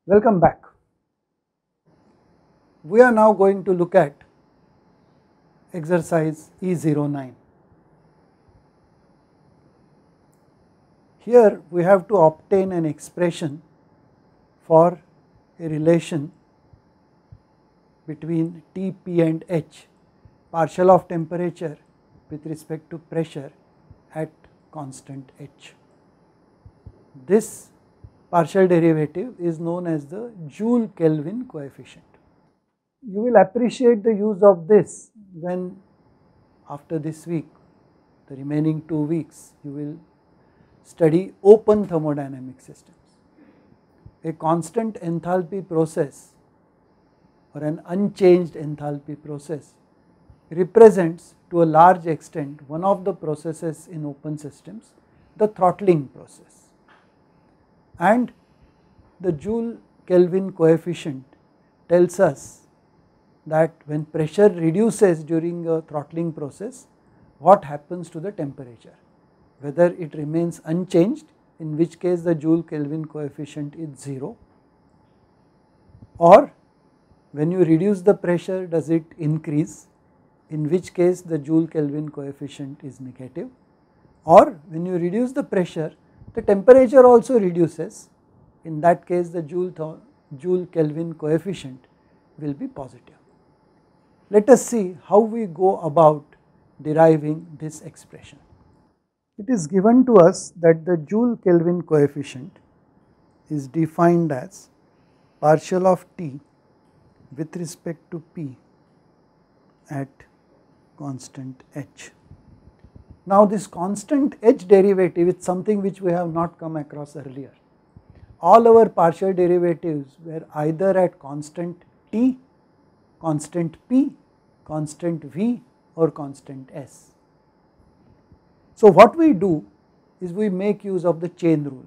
Welcome back. We are now going to look at exercise E09. Here we have to obtain an expression for a relation between T, P and H, partial of temperature with respect to pressure at constant H. This partial derivative is known as the Joule-Kelvin coefficient. You will appreciate the use of this when after this week, the remaining 2 weeks, you will study open thermodynamic systems. A constant enthalpy process or an unchanged enthalpy process represents to a large extent one of the processes in open systems, the throttling process. And the Joule-Kelvin coefficient tells us that when pressure reduces during a throttling process, what happens to the temperature, whether it remains unchanged, in which case the Joule-Kelvin coefficient is 0, or when you reduce the pressure, does it increase, in which case the Joule-Kelvin coefficient is negative, or when you reduce the pressure, the temperature also reduces, in that case the Joule-Kelvin coefficient will be positive. Let us see how we go about deriving this expression. It is given to us that the Joule-Kelvin coefficient is defined as partial of T with respect to P at constant H. Now this constant H derivative is something which we have not come across earlier. All our partial derivatives were either at constant T, constant P, constant V or constant S. So what we do is we make use of the chain rule.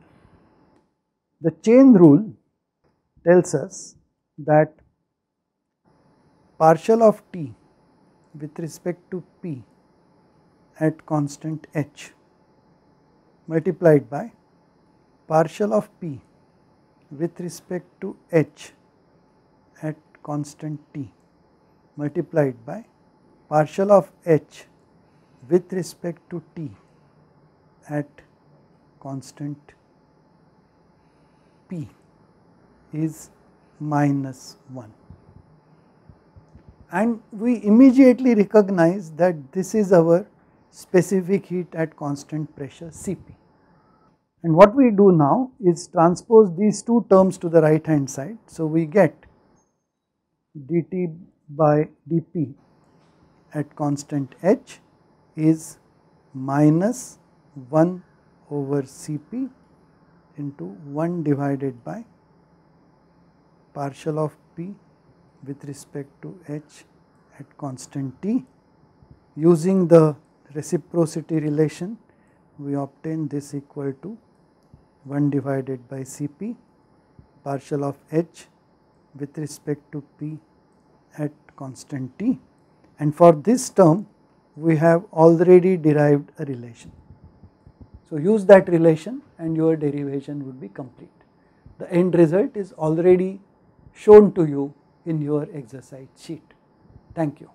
The chain rule tells us that partial of T with respect to P at constant H multiplied by partial of P with respect to H at constant T multiplied by partial of H with respect to T at constant P is minus 1. And we immediately recognize that this is our specific heat at constant pressure Cp. And what we do now is transpose these two terms to the right hand side. So we get dt by dp at constant H is minus 1 over Cp into 1 divided by partial of P with respect to H at constant T. Using the reciprocity relation, we obtain this equal to 1 divided by Cp partial of H with respect to P at constant T, and for this term we have already derived a relation. So use that relation and your derivation would be complete. The end result is already shown to you in your exercise sheet. Thank you.